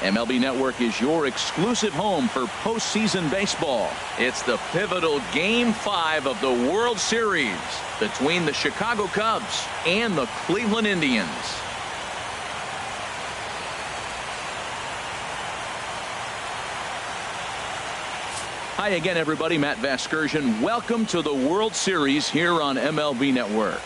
MLB Network is your exclusive home for postseason baseball. It's the pivotal Game 5 of the World Series between the Chicago Cubs and the Cleveland Indians. Hi again, everybody. Matt Vasgersian. Welcome to the World Series here on MLB Network.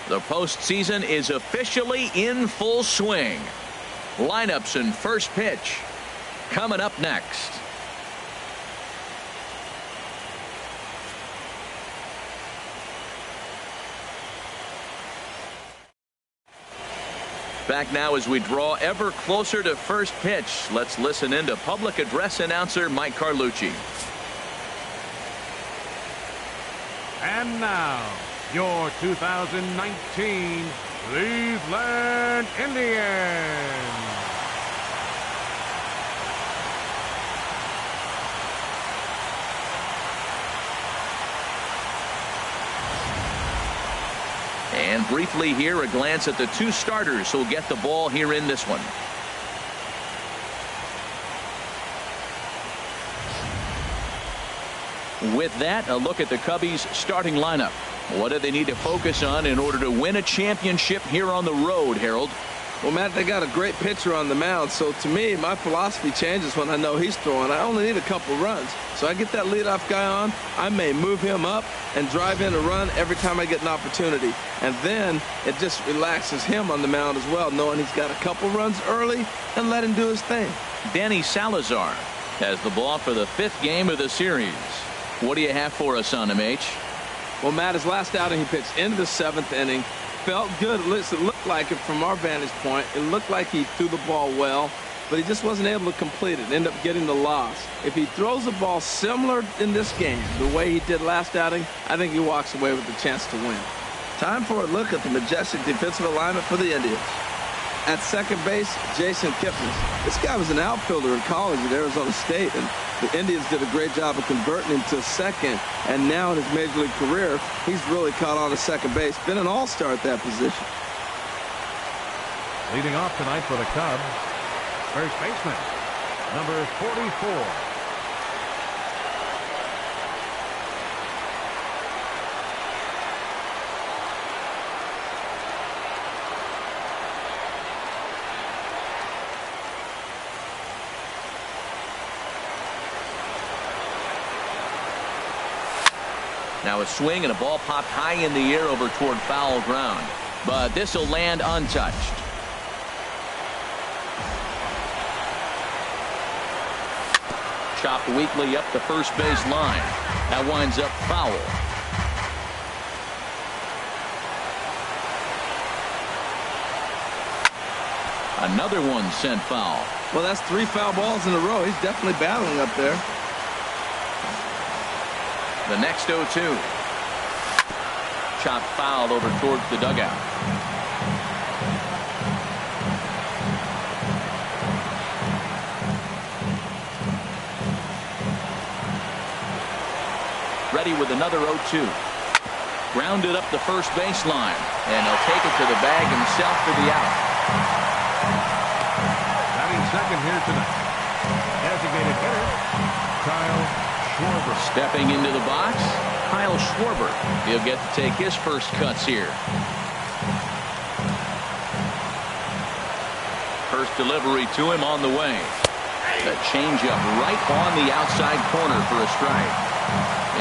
The postseason is officially in full swing. Lineups and first pitch coming up next. Back now as we draw ever closer to first pitch. Let's listen in to public address announcer Mike Carlucci. And now, your 2019 Cleveland Indians. And briefly here, a glance at the two starters who'll get the ball here in this one. With that, a look at the Cubbies' starting lineup. What do they need to focus on in order to win a championship here on the road, Harold? Well, Matt, they got a great pitcher on the mound, so to me, my philosophy changes when I know he's throwing. I only need a couple runs. So I get that leadoff guy on, I may move him up and drive in a run every time I get an opportunity. And then it just relaxes him on the mound as well, knowing he's got a couple runs early and let him do his thing. Danny Salazar has the ball for the 5th game of the series. What do you have for us on him, H? Well, Matt, his last outing, he pitched into the 7th inning. Felt good. It looked like it from our vantage point. It looked like he threw the ball well, but he just wasn't able to complete it. Ended up getting the loss. If he throws the ball similar in this game, the way he did last outing, I think he walks away with the chance to win. Time for a look at the majestic defensive alignment for the Indians. At second base, Jason Kipnis. This guy was an outfielder in college at Arizona State, and the Indians did a great job of converting him to second, and now in his major league career, he's really caught on to second base. Been an all-star at that position. Leading off tonight for the Cubs, first baseman, number 44. Now a swing and a ball popped high in the air over toward foul ground. But this will land untouched. Chopped weakly up the first base line. That winds up foul. Another one sent foul. Well, that's 3 foul balls in a row. He's definitely battling up there. The next 0-2. Chopped foul over towards the dugout. Ready with another 0-2. Grounded up the first baseline, and he'll take it to the bag himself for the out. Batting second here tonight, designated hitter, Kyle Schwarber. Stepping into the box, Kyle Schwarber. He'll get to take his first cuts here. First delivery to him on the way. The changeup right on the outside corner for a strike.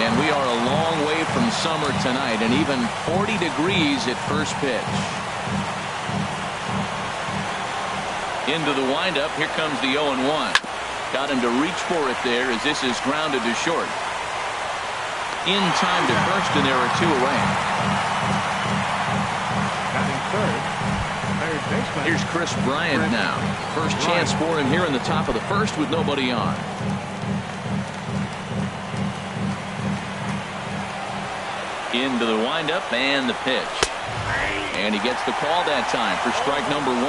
And we are a long way from summer tonight, and even 40 degrees at first pitch. Into the windup. Here comes the 0-1. Got him to reach for it there as this is grounded to short. In time to first, and there are 2 away. Batting third baseman. Here's Chris Bryant now. First chance for him here in the top of the first with nobody on. Into the windup and the pitch. And he gets the call that time for strike number 1.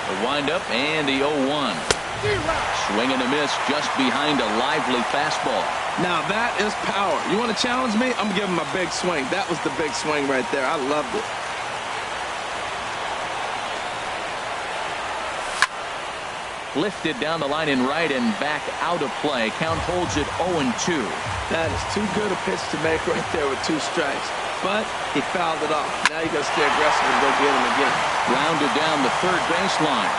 The windup and the 0-1. Swing and a miss just behind a lively fastball. Now that is power. You want to challenge me? I'm giving him a big swing. That was the big swing right there. I loved it. Lifted down the line in right and back out of play. Count holds it 0-2. That is too good a pitch to make right there with 2 strikes. But he fouled it off. Now you got to stay aggressive and go get him again. Rounded down the third baseline.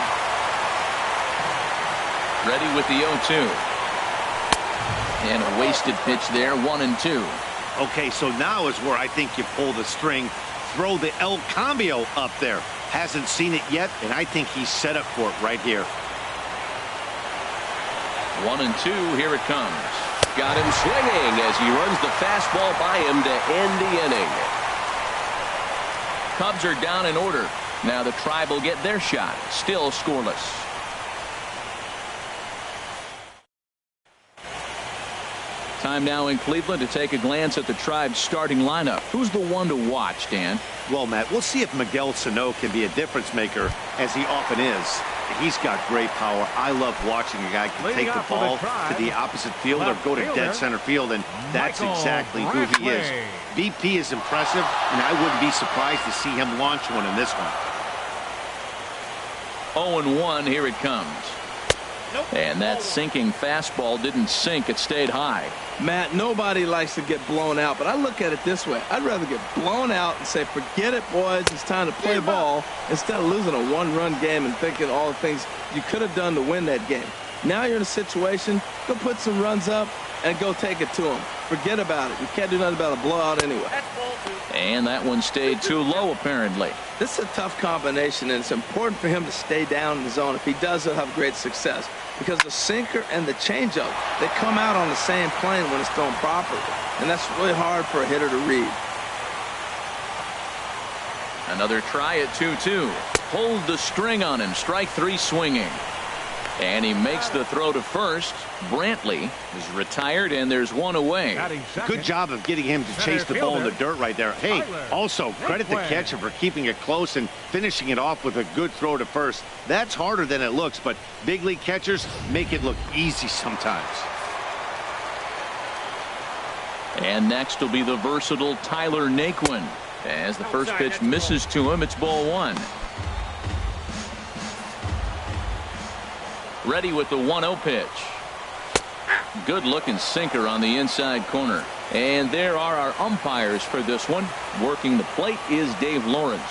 Ready with the 0-2. And a wasted pitch there, 1-2. Okay, so now is where I think you pull the string. Throw the El Cambio up there. Hasn't seen it yet, and I think he's set up for it right here. 1-2, here it comes. Got him swinging as he runs the fastball by him to end the inning. Cubs are down in order. Now the Tribe will get their shot. Still scoreless. Time now in Cleveland to take a glance at the Tribe's starting lineup. Who's the one to watch, Dan? Well, Matt, we'll see if Miguel Sano can be a difference maker, as he often is. He's got great power. I love watching a guy can take the ball to the opposite field or go to dead center field, and that's exactly who he is. BP is impressive, and I wouldn't be surprised to see him launch one in this one. 0-1, here it comes. And that sinking fastball didn't sink. It stayed high. Matt, nobody likes to get blown out, but I look at it this way. I'd rather get blown out and say, forget it, boys, it's time to play ball, instead of losing a 1-run game and thinking all the things you could have done to win that game. Now you're in a situation, go put some runs up and go take it to them. Forget about it. You can't do nothing about a blowout anyway. And that one stayed too low, apparently. This is a tough combination, and it's important for him to stay down in the zone. If he does, he'll have great success, because the sinker and the changeup, they come out on the same plane when it's thrown properly, and that's really hard for a hitter to read. Another try at 2-2. Hold the string on him. Strike 3 swinging. And he makes the throw to first. Brantley is retired, and there's one away. Good job of getting him to chase the ball in the dirt right there. Hey, also credit the catcher for keeping it close and finishing it off with a good throw to first. That's harder than it looks, but big league catchers make it look easy sometimes. And next will be the versatile Tyler Naquin. As the first pitch misses to him, it's ball 1. Ready with the 1-0 pitch. Good looking sinker on the inside corner. And there are our umpires for this one. Working the plate is Dave Lawrence.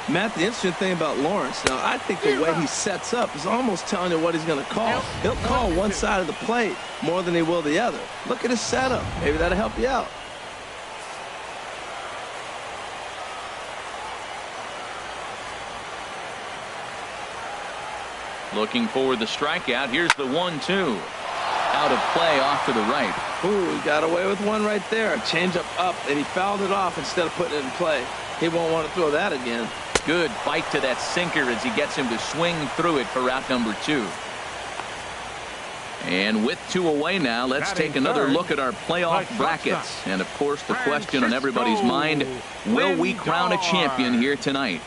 Matt, the interesting thing about Lawrence, now I think the way he sets up is almost telling you what he's going to call. He'll call one side of the plate more than he will the other. Look at his setup. Maybe that'll help you out. Looking for the strikeout. Here's the 1-2. Out of play off to the right. Ooh, he got away with one right there. A changeup up, and he fouled it off instead of putting it in play. He won't want to throw that again. Good bite to that sinker as he gets him to swing through it for out number 2. And with 2 away now, let's take another look at our playoff brackets. And of course, the question on everybody's mind, will we crown a champion here tonight?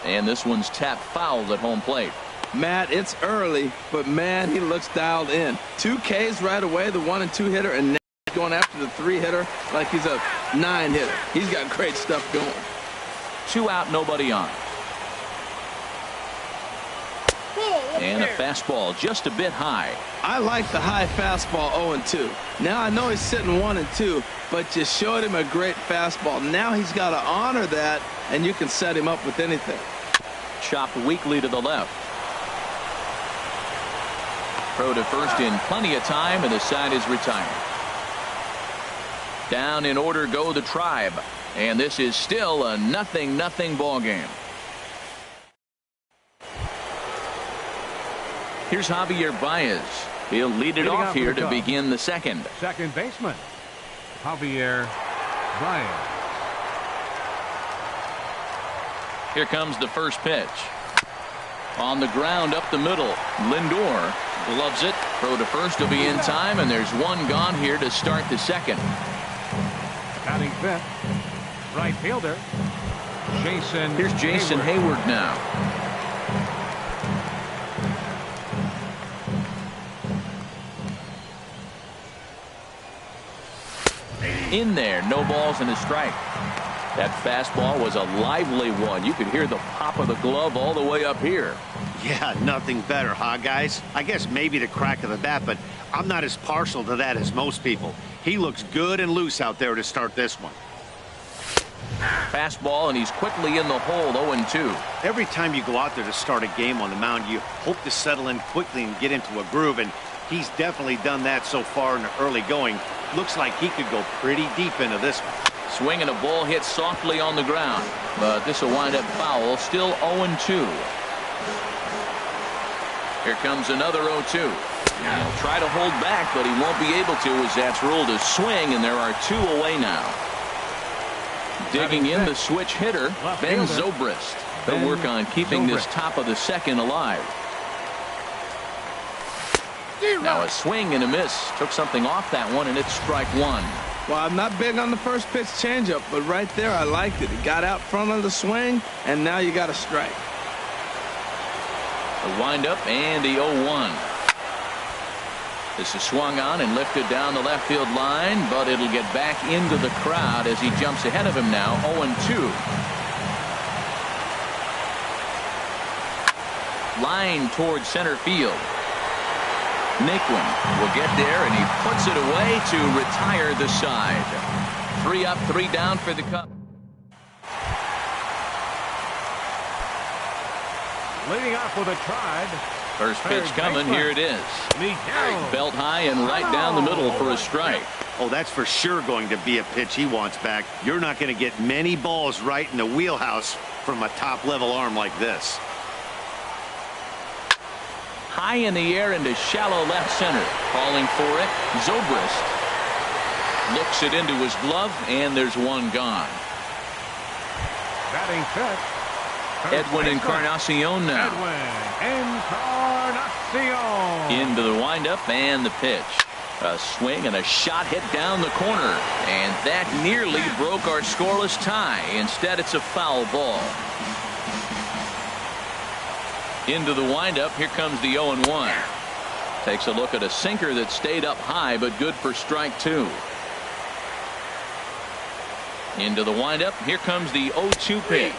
And this one's tapped foul at home plate. Matt, it's early, but man, he looks dialed in. 2 Ks right away, the 1 and 2 hitter, and now he's going after the 3 hitter like he's a 9 hitter. He's got great stuff going. 2 out, nobody on. And a fastball just a bit high. I like the high fastball 0-2. Now I know he's sitting 1 and 2, but you showed him a great fastball. Now he's got to honor that, and you can set him up with anything. Chopped weakly to the left. Throw to first in plenty of time, and the side is retired. Down in order go the Tribe. And this is still a 0-0 ball game. Here's Javier Baez. He'll lead it off here to begin the second. Second baseman, Javier Baez. Here comes the first pitch. On the ground up the middle. Lindor gloves it. Throw to first will be in time, and there's one gone here to start the second. Batting fifth, right fielder, Jason. Here's Jason Hayward now. In there, no balls and a strike. That fastball was a lively one. You could hear the pop of the glove all the way up here. Yeah, nothing better, huh, guys? I guess maybe the crack of the bat, but I'm not as partial to that as most people. He looks good and loose out there to start this one. Fastball, and he's quickly in the hole, 0-2. Every time you go out there to start a game on the mound, you hope to settle in quickly and get into a groove, and he's definitely done that so far in the early going. Looks like he could go pretty deep into this one. Swing and a ball hit softly on the ground, but this will wind up foul. Still 0-2. Here comes another 0-2. He'll try to hold back, but he won't be able to, as that's ruled a swing, and there are two away now. Digging in the switch hitter, Ben Zobrist. They'll work on keeping this top of the second alive. Now a swing and a miss. Took something off that one, and it's strike one. Well, I'm not big on the first pitch changeup, but right there I liked it. It got out front of the swing, and now you got a strike. The windup and the 0-1. This is swung on and lifted down the left field line, but it'll get back into the crowd as he jumps ahead of him now, 0-2. Line towards center field. Naquin will get there, and he puts it away to retire the side. 3 up, 3 down for the Cubs. Leading off with a Tribe. First pitch coming. Here it is. Belt high and right down the middle for a strike. Oh, that's for sure going to be a pitch he wants back. You're not going to get many balls right in the wheelhouse from a top-level arm like this. High in the air into shallow left center. Calling for it. Zobrist looks it into his glove, and there's one gone. Batting fifth, Edwin Encarnacion now. Edwin Encarnacion. Into the windup and the pitch. A swing and a shot hit down the corner, and that nearly broke our scoreless tie. Instead, it's a foul ball. Into the windup. Here comes the 0-1. Takes a look at a sinker that stayed up high, but good for strike two. Into the windup. Here comes the 0-2 pitch.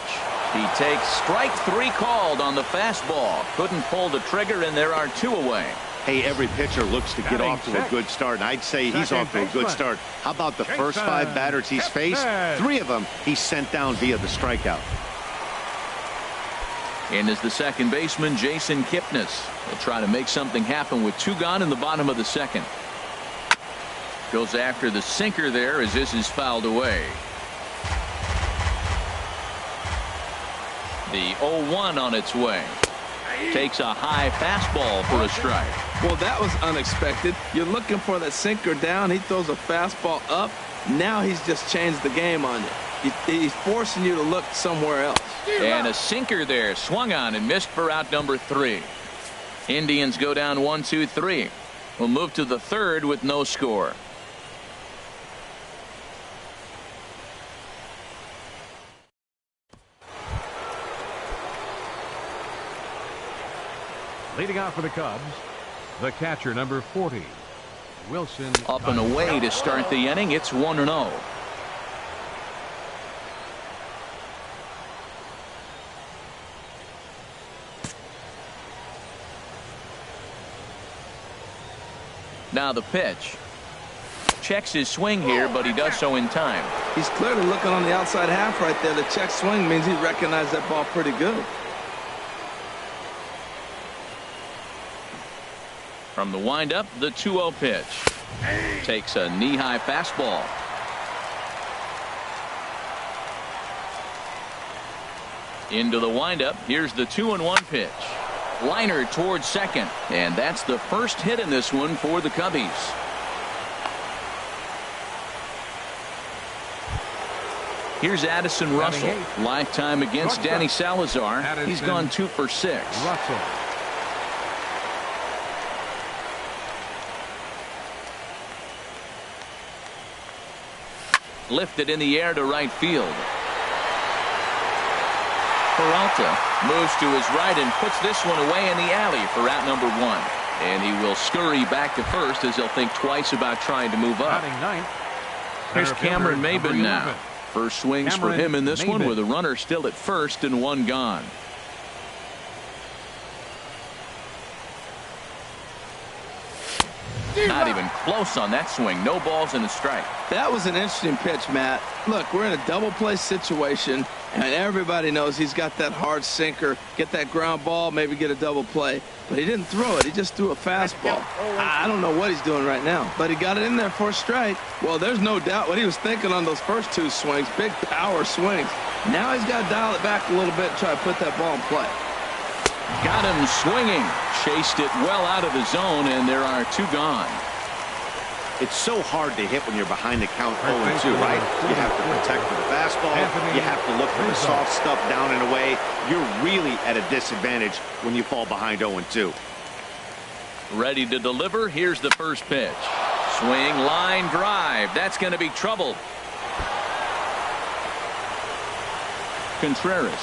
He takes strike three called on the fastball. Couldn't pull the trigger, and there are two away. Hey, every pitcher looks to get off to a good start, and I'd say he's off to a good start. How about the first 5 batters he's faced? 3 of them he's sent down via the strikeout. And is the second baseman, Jason Kipnis. He'll try to make something happen with 2 gone in the bottom of the second. Goes after the sinker there as this is fouled away. The 0-1 on its way. Takes a high fastball for a strike. Well, that was unexpected. You're looking for that sinker down. He throws a fastball up. Now he's just changed the game on you. He's forcing you to look somewhere else. And a sinker there, swung on and missed for out number 3. Indians go down 1-2-3. We'll move to the third with no score. Leading off for the Cubs, the catcher, number 40, Wilson. Up and away to start the inning. It's 1-0. Now the pitch. Checks his swing here, but he does so in time. He's clearly looking on the outside half right there. The check swing means he recognized that ball pretty good. From the windup, the 2-0 pitch. Takes a knee-high fastball. Into the windup. Here's the 2-1 pitch. Liner towards second. And that's the first hit in this one for the Cubbies. Here's Addison Russell. Lifetime against Danny Salazar. He's gone 2 for 6. Russell. Lifted in the air to right field. Peralta moves to his right and puts this one away in the alley for out number 1. And he will scurry back to first as he'll think twice about trying to move up. Here's Cameron Maben now. First swings for him in this one with a runner still at first and 1 gone. Not even close on that swing. No balls and a strike. That was an interesting pitch, Matt. Look, we're in a double play situation, and everybody knows he's got that hard sinker. Get that ground ball, maybe get a double play. But he didn't throw it. He just threw a fastball. I don't know what he's doing right now, but he got it in there for a strike. Well, there's no doubt what he was thinking on those first 2 swings. Big power swings. Now he's got to dial it back a little bit and try to put that ball in play. Got him swinging. Chased it well out of the zone, and there are 2 gone. It's so hard to hit when you're behind the count 0-2, right? You have to protect for the fastball. You have to look for the soft stuff down and away. You're really at a disadvantage when you fall behind 0-2. Ready to deliver. Here's the first pitch. Swing, line drive. That's going to be trouble. Contreras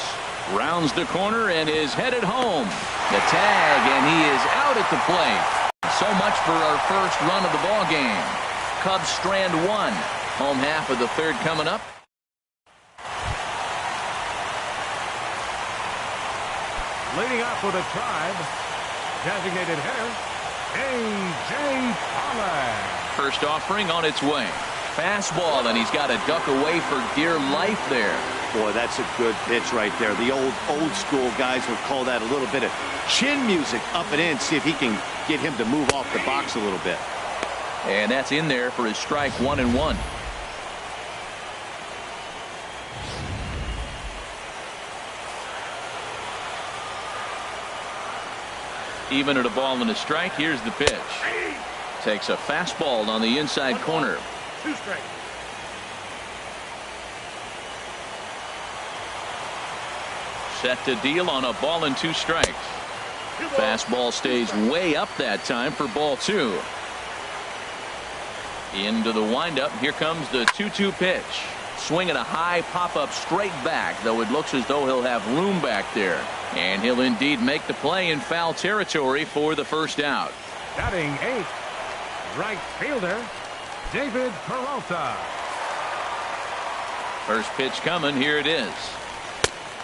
rounds the corner and is headed home. The tag, and he is out at the plate. So much for our first run of the ball game. Cubs strand 1. Home half of the 3rd coming up. Leading off with a Tribe, designated hitter, A.J. Pollock. First offering on its way. Fastball, and he's got to duck away for dear life there. Boy, that's a good pitch right there. The old school guys would call that a little bit of chin music up and in. See if he can get him to move off the box a little bit. And that's in there for his strike 1-1. Even at a ball and a strike. Here's the pitch. Takes a fastball on the inside corner. 2 strikes. Set to deal on a ball and 2 strikes. Fastball stays way up that time for ball 2. Into the windup. Here comes the 2-2 pitch. Swinging a high pop-up straight back, though it looks as though he'll have room back there. And he'll indeed make the play in foul territory for the first out. Batting 8th, right fielder, David Peralta. First pitch coming. Here it is.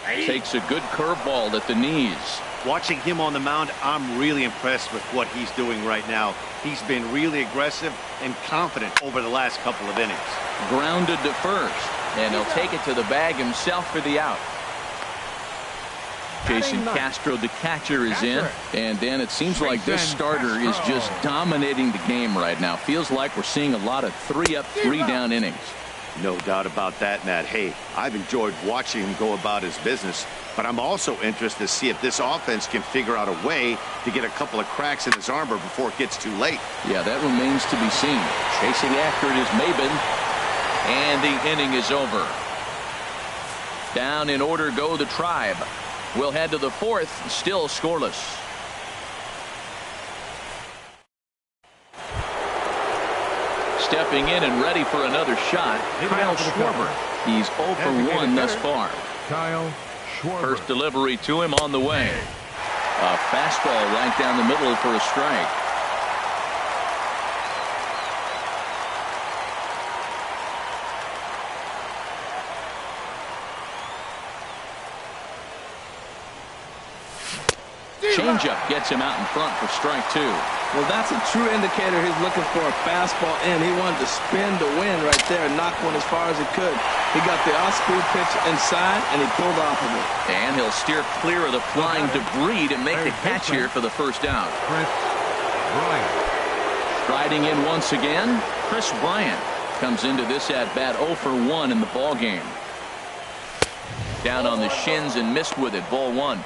Takes a good curveball at the knees. Watching him on the mound, I'm really impressed with what he's doing right now. He's been really aggressive and confident over the last couple of innings. Grounded to first, and he'll take it to the bag himself for the out. Jason Castro, the catcher, is in. And, Dan, it seems like this starter is just dominating the game right now. Feels like we're seeing a lot of 3-up, 3-down innings. No doubt about that, Matt. Hey, I've enjoyed watching him go about his business, but I'm also interested to see if this offense can figure out a way to get a couple of cracks in his armor before it gets too late. Yeah, that remains to be seen. Chasing after it is Maben, and the inning is over. Down in order go the Tribe. We'll head to the 4th, still scoreless. Stepping in and ready for another shot, Kyle Schwarber. He's 0 for 1 thus far. Kyle Schwarber. First delivery to him on the way. A fastball right down the middle for a strike. Changeup gets him out in front for strike 2. Well, that's a true indicator he's looking for a fastball in. He wanted to spin to win right there and knock one as far as he could. He got the off-speed pitch inside, and he pulled off of it. And he'll steer clear of the flying debris to make the catch here for the first out. Chris Bryant. Striding in once again, Chris Bryant comes into this at-bat 0 for 1 in the ballgame. Down on the shins and missed with it. Ball one.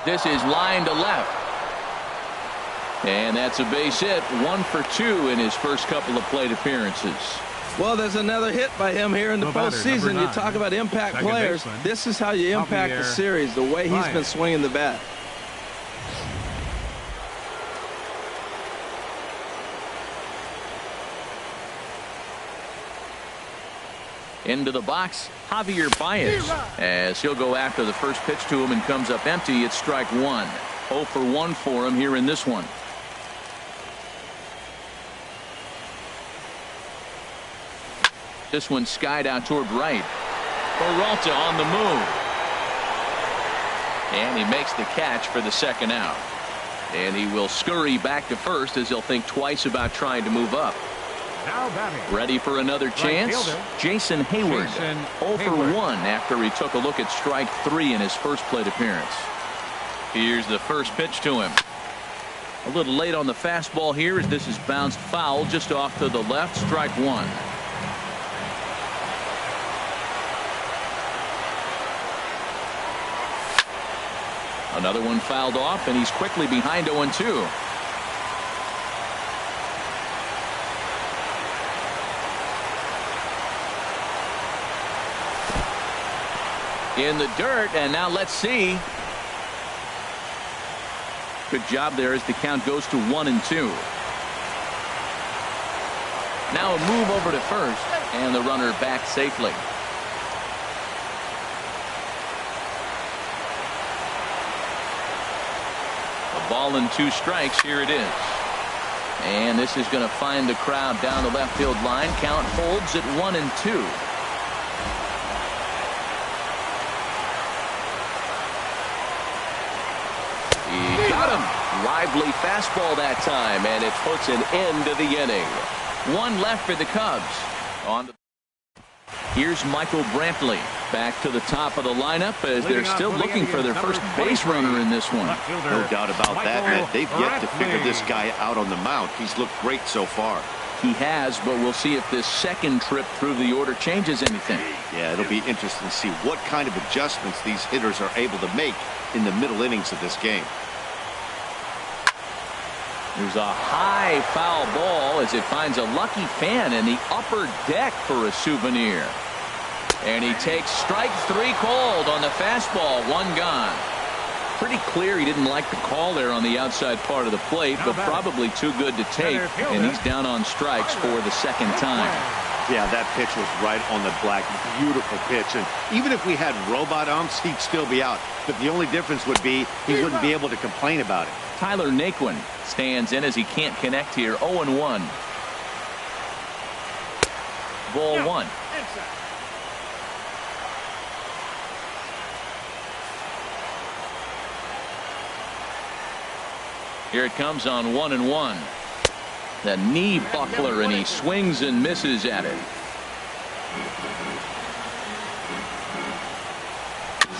This is line to left. And that's a base hit. 1 for 2 in his first couple of plate appearances. Well, there's another hit by him here in the postseason. You talk about impact players. This is how you impact the series, the way he's been swinging the bat. Into the box, Javier Baez, as he'll go after the first pitch to him and comes up empty. It's strike one. 0 for 1 for him here in this one. This one skied out toward right. Peralta on the move. And he makes the catch for the second out. And he will scurry back to first as he'll think twice about trying to move up. Now batting. Ready for another chance? Jason Hayward. 0 for 1 after he took a look at strike 3 in his first plate appearance. Here's the first pitch to him. A little late on the fastball here as this is bounced foul just off to the left. Strike one. Another one fouled off, and he's quickly behind 0-2. In the dirt, and now let's see. Good job there as the count goes to 1-2. Now a move over to first, and the runner back safely. A ball and 2 strikes. Here it is. And this is going to find the crowd down the left field line. Count holds at 1-2. He got him. Lively fastball that time, and it puts an end to the inning. 1 left for the Cubs. Here's Michael Brantley back to the top of the lineup as they're still looking for their first base runner in this one. No doubt about that, Matt. They've yet to figure this guy out on the mound. He's looked great so far. He has, but we'll see if this second trip through the order changes anything. Yeah, it'll be interesting to see what kind of adjustments these hitters are able to make in the middle innings of this game. There's a high foul ball as it finds a lucky fan in the upper deck for a souvenir. And he takes strike 3 called on the fastball. 1 gone. Pretty clear he didn't like the call there on the outside part of the plate, but probably too good to take, and he's down on strikes for the second time. Yeah, that pitch was right on the black. Beautiful pitch. And even if we had robot umps, he'd still be out. But the only difference would be he wouldn't be able to complain about it. Tyler Naquin stands in as he can't connect here. 0-1. Ball 1. Here it comes on 1-1. The knee buckler, and he swings and misses at it.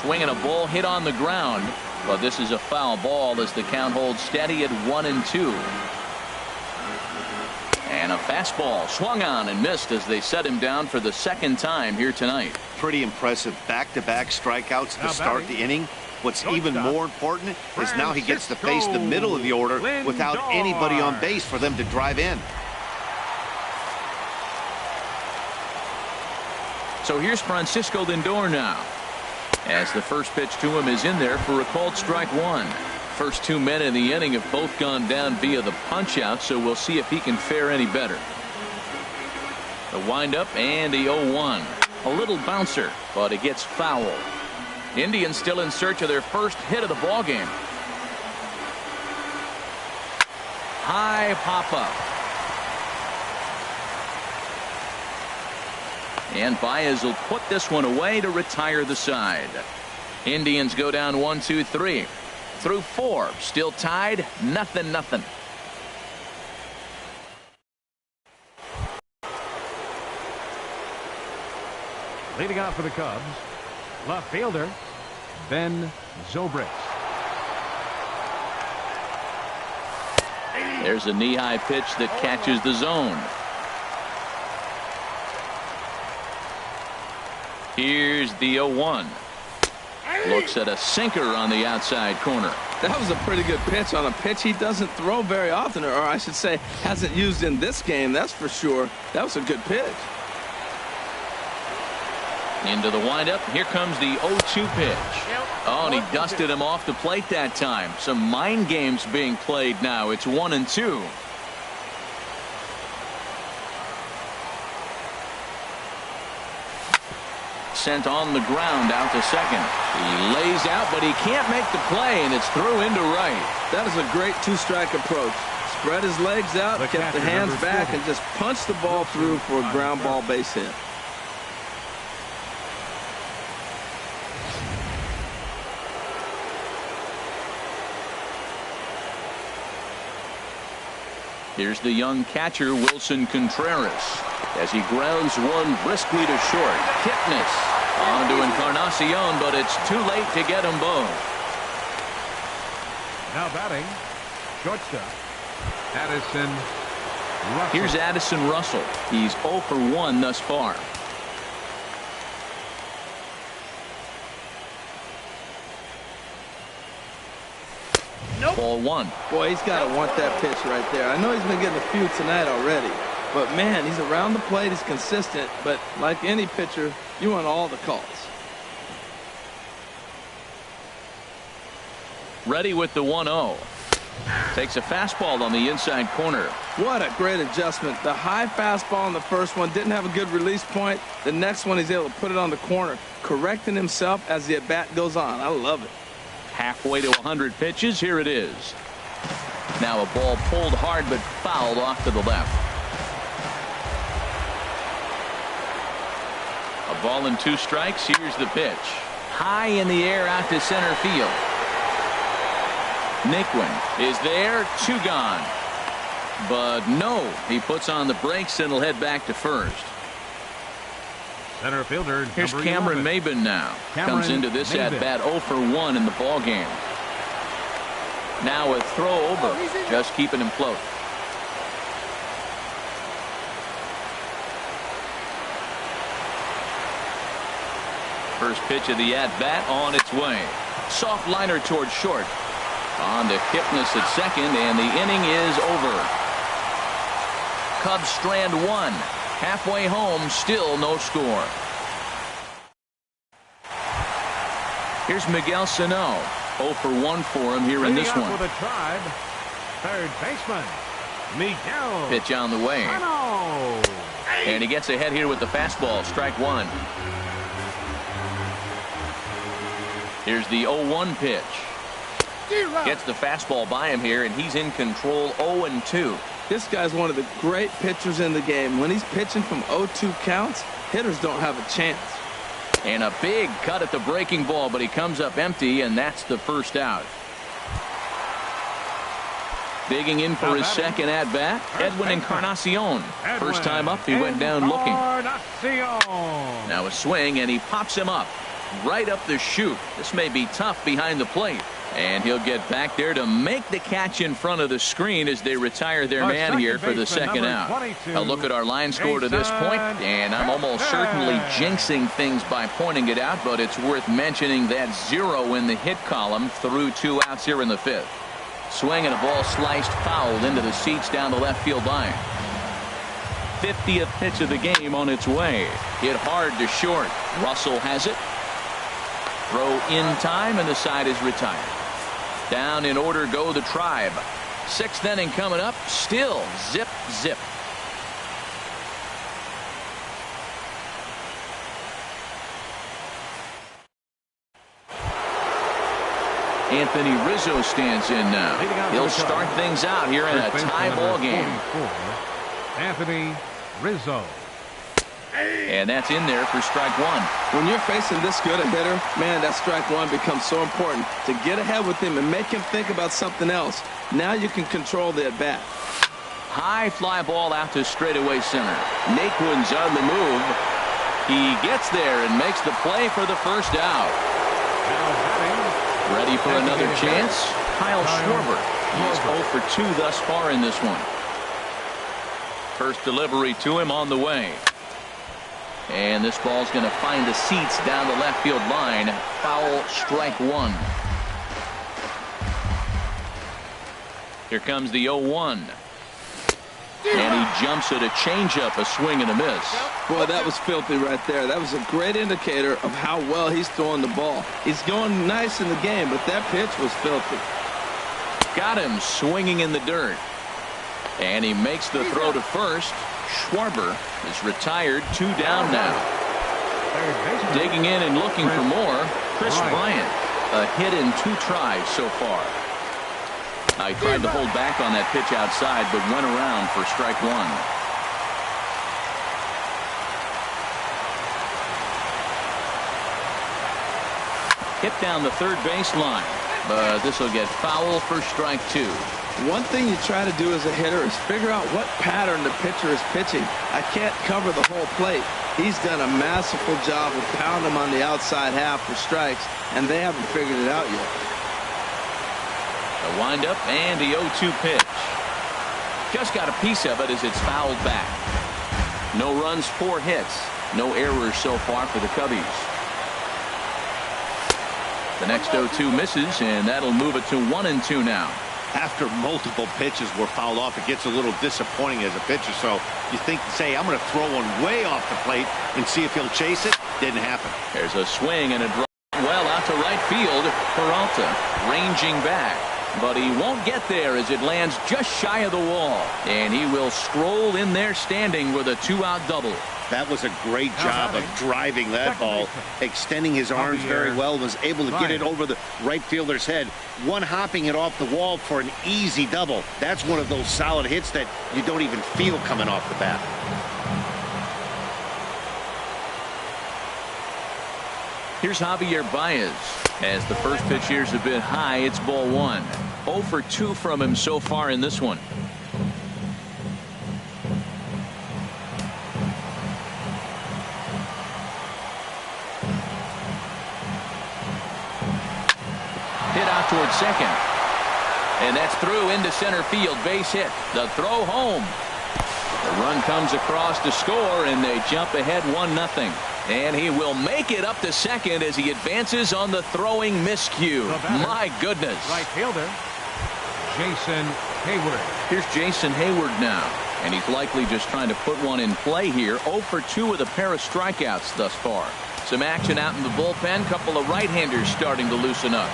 Swinging a ball hit on the ground, but this is a foul ball as the count holds steady at 1-2. And a fastball swung on and missed as they set him down for the second time here tonight. Pretty impressive back-to-back strikeouts to start the inning. What's even more important is now he gets to face the middle of the order without anybody on base for them to drive in. So here's Francisco Lindor now, as the first pitch to him is in there for a called strike 1. First 2 men in the inning have both gone down via the punch out, so we'll see if he can fare any better. The windup and the 0-1. A little bouncer, but it gets foul. Indians still in search of their first hit of the ball game. High pop-up. And Baez will put this one away to retire the side. Indians go down 1-2-3. Through 4. Still tied. 0-0. Leading off for the Cubs, left fielder Ben Zobrist. There's a knee-high pitch that catches the zone. Here's the 0-1. Looks at a sinker on the outside corner. That was a pretty good pitch on a pitch he doesn't throw very often, or I should say hasn't used in this game, that's for sure. That was a good pitch. Into the windup. Here comes the 0-2 pitch. Oh, and he dusted him off the plate that time. Some mind games being played now. It's 1-2. Sent on the ground out to second. He lays out, but he can't make the play, and it's through into right. That is a great two-strike approach. Spread his legs out, kept the hands back, and just punched the ball through for a ground ball base hit. Here's the young catcher, Wilson Contreras, as he grounds one briskly to short. Kipnis on to Encarnacion, but it's too late to get them both. Now batting, shortstop, Addison Russell. Here's Addison Russell. He's 0 for 1 thus far. Ball 1. Boy, he's got to want that pitch right there. I know he's been getting a few tonight already, but man, he's around the plate, he's consistent, but like any pitcher, you want all the calls. Ready with the 1-0. Takes a fastball on the inside corner. What a great adjustment. The high fastball on the first one didn't have a good release point. The next one he's able to put it on the corner, correcting himself as the at-bat goes on. I love it. Halfway to 100 pitches. Here it is. Now a ball pulled hard but fouled off to the left. A ball and 2 strikes. Here's the pitch. High in the air out to center field. Naquin is there. 2 gone. But no, he puts on the brakes and will head back to first. Center fielder. Here's Cameron 11. Maben now. Comes into this at bat 0 for 1 in the ball game. Now a throw over, just keeping him close. First pitch of the at bat on its way. Soft liner towards short. On to Kipnis at second, and the inning is over. Cubs strand 1. Halfway home, still no score. Here's Miguel Sano. 0 for 1 for him here in this one. For the Tribe, third baseman, Miguel. Pitch on the way. Sano. And he gets ahead here with the fastball. Strike 1. Here's the 0-1 pitch. Gets the fastball by him here, and he's in control. 0-2. This guy's one of the great pitchers in the game. When he's pitching from 0-2 counts, hitters don't have a chance. And a big cut at the breaking ball, but he comes up empty, and that's the first out. Digging in for his second at bat, Edwin Encarnacion. First time up, he went down looking. Now a swing, and he pops him up right up the chute. This may be tough behind the plate. And he'll get back there to make the catch in front of the screen as they retire their man here for the second out. A look at our line score to this point, and I'm almost certainly jinxing things by pointing it out, but it's worth mentioning that 0 in the hit column through 2 outs here in the 5th. Swing and a ball sliced fouled into the seats down the left field line. 50th pitch of the game on its way. Hit hard to short. Russell has it. Throw in time, and the side is retired. Down in order go the Tribe. 6th inning coming up. Still zip, zip. Anthony Rizzo stands in now. He'll start things out here in a tie ball game. Anthony Rizzo. And that's in there for strike 1. When you're facing this good a hitter, man, that strike 1 becomes so important to get ahead with him and make him think about something else. Now you can control the at bat. High fly ball out to straightaway center. Naquin's on the move. He gets there and makes the play for the first out. Ready for another chance? Kyle Schwarber. He's 0 for 2 thus far in this one. First delivery to him on the way. And this ball's going to find the seats down the left field line. Foul, strike one. Here comes the 0-1. And he jumps at a changeup, a swing and a miss. Boy, that was filthy right there. That was a great indicator of how well he's throwing the ball. He's going nice in the game, but that pitch was filthy. Got him swinging in the dirt. And he makes the throw to first. Schwarber is retired, 2 down now. Digging in and looking for more, Chris Bryant. A hit in 2 tries so far. I tried to hold back on that pitch outside, but went around for strike one. Hit down the third baseline, but this will get foul for strike 2. One thing you try to do as a hitter is figure out what pattern the pitcher is pitching. I can't cover the whole plate. He's done a masterful job of pounding him on the outside half for strikes, and they haven't figured it out yet. A windup and the 0-2 pitch. Just got a piece of it as it's fouled back. No runs, 4 hits. No errors so far for the Cubbies. The next 0-2 misses, and that'll move it to 1-2 now. After multiple pitches were fouled off, it gets a little disappointing as a pitcher. So you think, say, I'm going to throw one way off the plate and see if he'll chase it. Didn't happen. There's a swing and a drive well out to right field. Peralta ranging back, but he won't get there as it lands just shy of the wall, and he will stroll in there standing with a 2-out double. That was a great job of driving that ball, extending his arms very well, was able to get it over the right fielder's head, one-hopping it off the wall for an easy double. That's one of those solid hits that you don't even feel coming off the bat. Here's Javier Baez. As the first pitch here is a bit high, it's ball 1. 0 for 2 from him so far in this one. Hit out towards second. And that's through into center field. Base hit. The throw home. The run comes across to score, and they jump ahead 1-0. And he will make it up to second as he advances on the throwing miscue. My goodness. Right fielder, Jason Hayward. Here's Jason Hayward now. And he's likely just trying to put one in play here. 0 for 2 with a pair of strikeouts thus far. Some action out in the bullpen. Couple of right-handers starting to loosen up.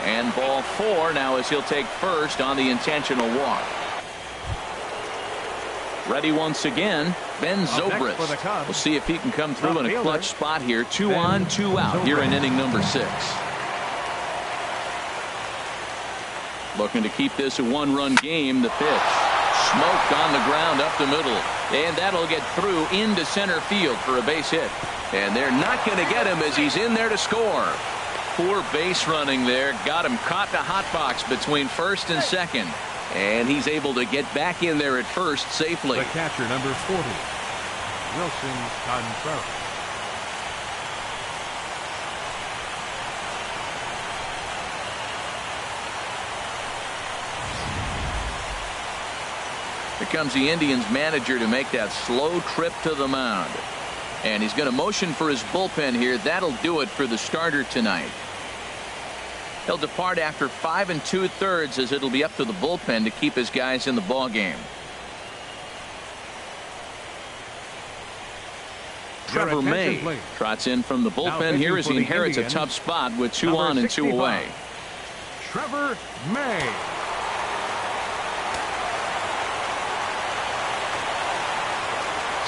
And ball 4 now as he'll take first on the intentional walk. Ready once again, Ben Zobrist. We'll see if he can come through in a clutch spot here. 2 on, 2 out here in inning number 6. Looking to keep this a 1-run game. The pitch smoked on the ground up the middle, and that'll get through into center field for a base hit. And they're not going to get him as he's in there to score. Poor base running there. Got him caught in a hot box between first and second. And he's able to get back in there at first safely. The catcher, number 40, Wilson Contreras. Here comes the Indians manager to make that slow trip to the mound. And he's going to motion for his bullpen here. That'll do it for the starter tonight. He'll depart after 5 2/3 as it'll be up to the bullpen to keep his guys in the ball game. Trevor May trots in from the bullpen here as he inherits a tough spot with 2 on and 2 away. Trevor May.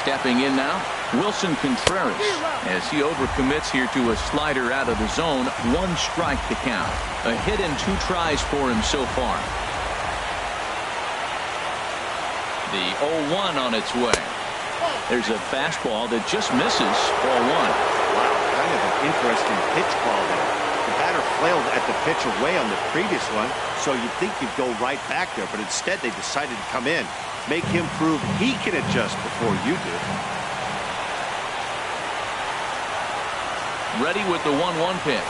Stepping in now, Wilson Contreras, as he overcommits here to a slider out of the zone. 1 strike to count. A hit in 2 tries for him so far. The 0-1 on its way. There's a fastball that just misses ball 1. Wow, kind of an interesting pitch call there. The batter flailed at the pitch away on the previous one, so you'd think you'd go right back there, but instead they decided to come in. Make him prove he can adjust before you do. Ready with the 1-1 pitch.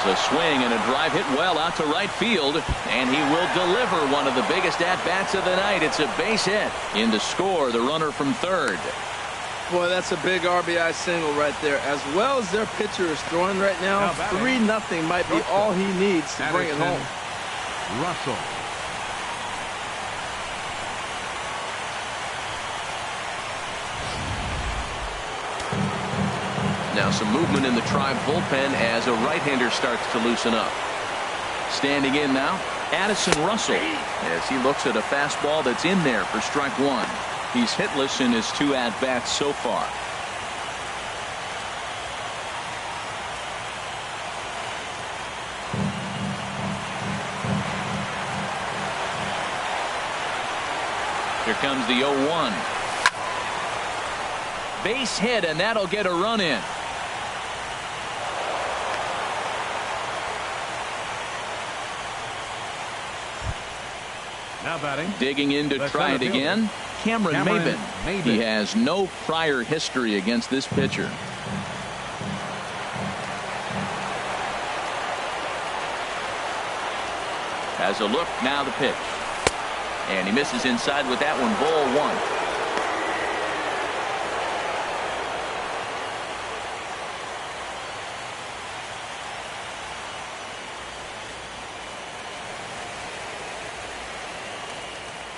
There's a swing and a drive hit well out to right field, and he will deliver one of the biggest at-bats of the night. It's a base hit. In to score the runner from third. Boy, that's a big RBI single right there. As well as their pitcher is throwing right now, 3-0 might be all he needs to bring it home. Russell. Now some movement in the Tribe bullpen as a right-hander starts to loosen up. Standing in now, Addison Russell, as he looks at a fastball that's in there for strike one. He's hitless in his 2 at-bats so far. Here comes the 0-1. Base hit, and that'll get a run in. Now batting. Digging in to try it again. Cameron Maybin. He has no prior history against this pitcher. Has a look, now the pitch. And he misses inside with that one, ball 1.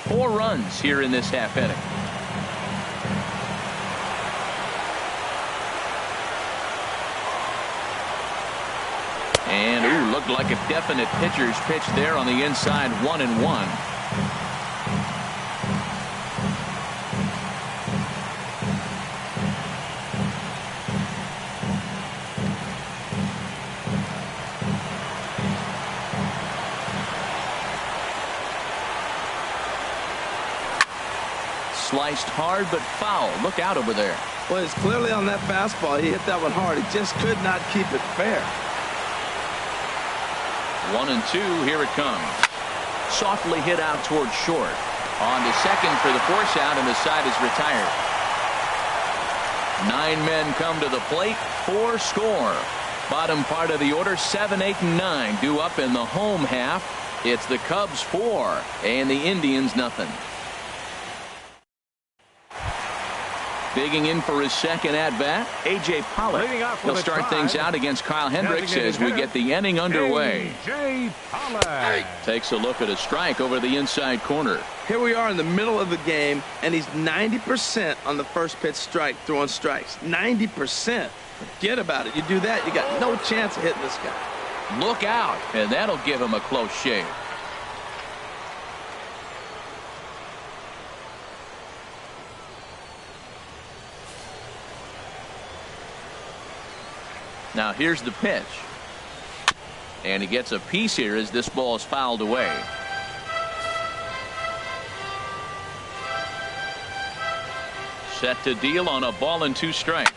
Four runs here in this half inning. And looked like a definite pitcher's pitch there on the inside, 1-1. Sliced hard but foul. Look out over there. Well, it's clearly on that fastball. He hit that one hard. He just could not keep it fair. 1-2. Here it comes. Softly hit out towards short. On to second for the force out, and the side is retired. 9 men come to the plate. 4 score. Bottom part of the order, 7, 8, and 9 due up in the home half. It's the Cubs 4 and the Indians nothing. Digging in for his second at-bat, A.J. Pollock. He'll start things out against Kyle Hendricks as we get the inning underway. A.J. Pollock takes a look at a strike over the inside corner. Here we are in the middle of the game, and he's 90% on the first pitch strike, throwing strikes. 90%. Forget about it. You do that, you got no chance of hitting this guy. Look out, and that'll give him a close shave. Now here's the pitch. And he gets a piece here as this ball is fouled away. Set to deal on a ball and 2 strikes.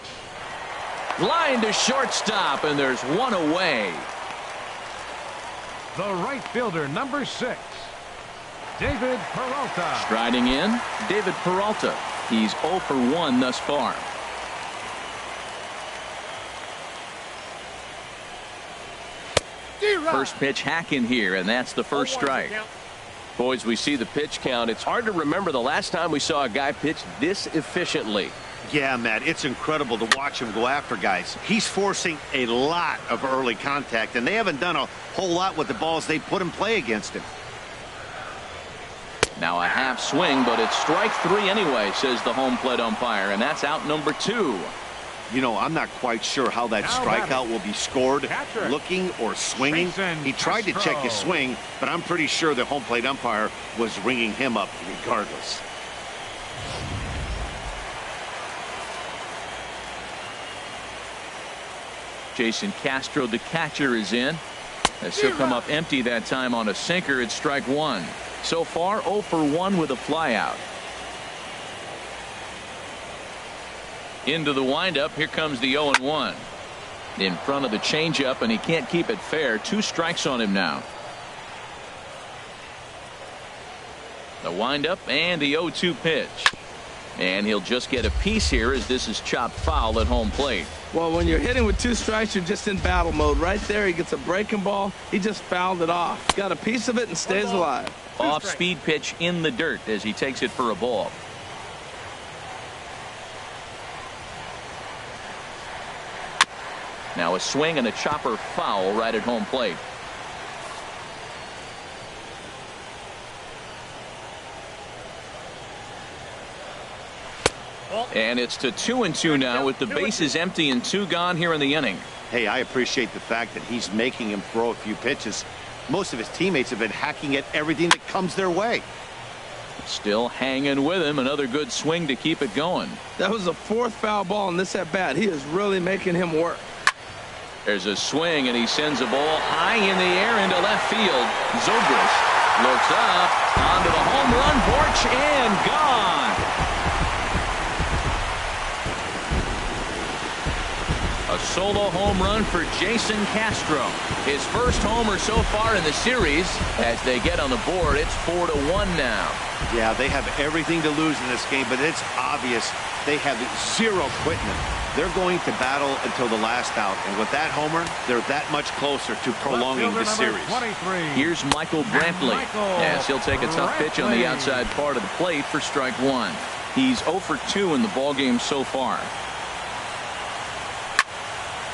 Line to shortstop, and there's 1 away. The right fielder, number 6, David Peralta. Striding in, David Peralta. He's 0 for 1 thus far. First pitch hack in here, and that's the first strike. Boys, we see the pitch count. It's hard to remember the last time we saw a guy pitch this efficiently. Yeah, Matt, it's incredible to watch him go after guys. He's forcing a lot of early contact, and they haven't done a whole lot with the balls they put in play against him. Now a half swing, but it's strike 3 anyway, says the home plate umpire, and that's out number 2. You know, I'm not quite sure how that strikeout will be scored, looking or swinging. He tried to check his swing, but I'm pretty sure the home plate umpire was ringing him up regardless. Jason Castro, the catcher, is in. As he'll come up empty that time on a sinker. It's strike 1. So far 0 for 1 with a flyout. Into the windup. Here comes the 0-1. In front of the changeup, and he can't keep it fair. 2 strikes on him now. The windup and the 0-2 pitch. And he'll just get a piece here as this is chopped foul at home plate. Well, when you're hitting with 2 strikes, you're just in battle mode. Right there, he gets a breaking ball. He just fouled it off. Got a piece of it and stays alive. Off-speed pitch in the dirt as he takes it for a ball. Now a swing and a chopper foul right at home plate. And it's to 2-2 now with the bases empty and 2 gone here in the inning. Hey, I appreciate the fact that he's making him throw a few pitches. Most of his teammates have been hacking at everything that comes their way. Still hanging with him. Another good swing to keep it going. That was the 4th foul ball in this at-bat. He is really making him work. There's a swing, and he sends a ball high in the air into left field. Zobrist looks up onto the home run porch and gone. A solo home run for Jason Castro. His first homer so far in the series. As they get on the board, it's 4-1 now. Yeah, they have everything to lose in this game, but it's obvious they have zero quitting. They're going to battle until the last out, and with that homer, they're that much closer to prolonging this series. Here's Michael Brantley, as he'll take a tough pitch on the outside part of the plate for strike 1. He's 0 for 2 in the ballgame so far.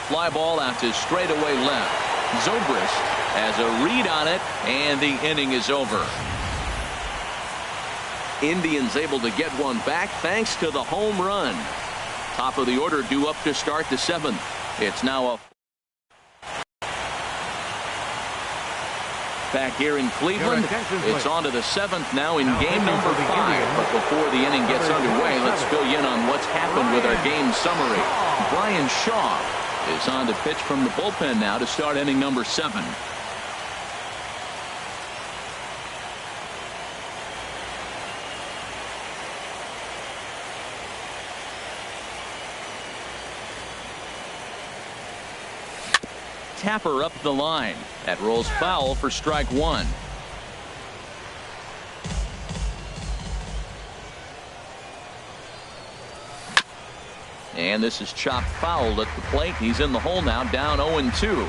Fly ball out to straightaway left. Zobrist has a read on it, and the inning is over. Indians able to get one back thanks to the home run. Top of the order due up to start the 7th. It's now a back here in Cleveland. It's on to the 7th now in game number 5. But before the inning gets underway, let's fill you in on what's happened with our game summary. Brian Shaw is on to pitch from the bullpen now to start inning number 7. Tapper up the line. That rolls foul for strike 1. And this is chopped foul at the plate. He's in the hole now, down 0-2.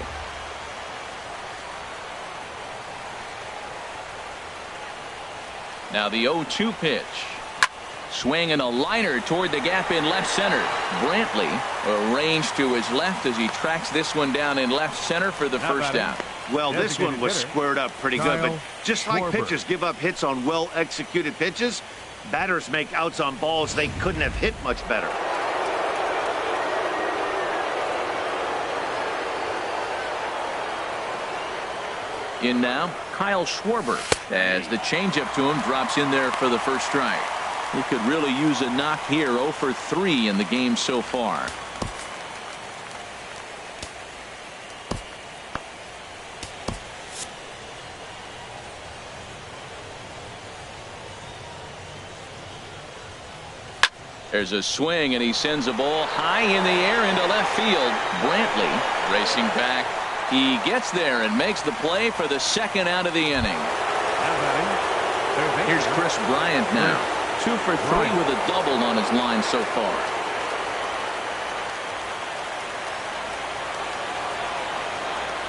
Now the 0-2 pitch. Swing and a liner toward the gap in left center. Brantley arranged to his left as he tracks this one down in left center for the first out. Well, this one was squared up pretty good, but just like pitchers give up hits on well-executed pitches, batters make outs on balls they couldn't have hit much better. In now, Kyle Schwarber, as the changeup to him drops in there for the first strike. He could really use a knock here. 0 for 3 in the game so far. There's a swing, and he sends a ball high in the air into left field. Brantley racing back. He gets there and makes the play for the 2nd out of the inning. Here's Chris Bryant now. 2 for 3 with a double on his line so far.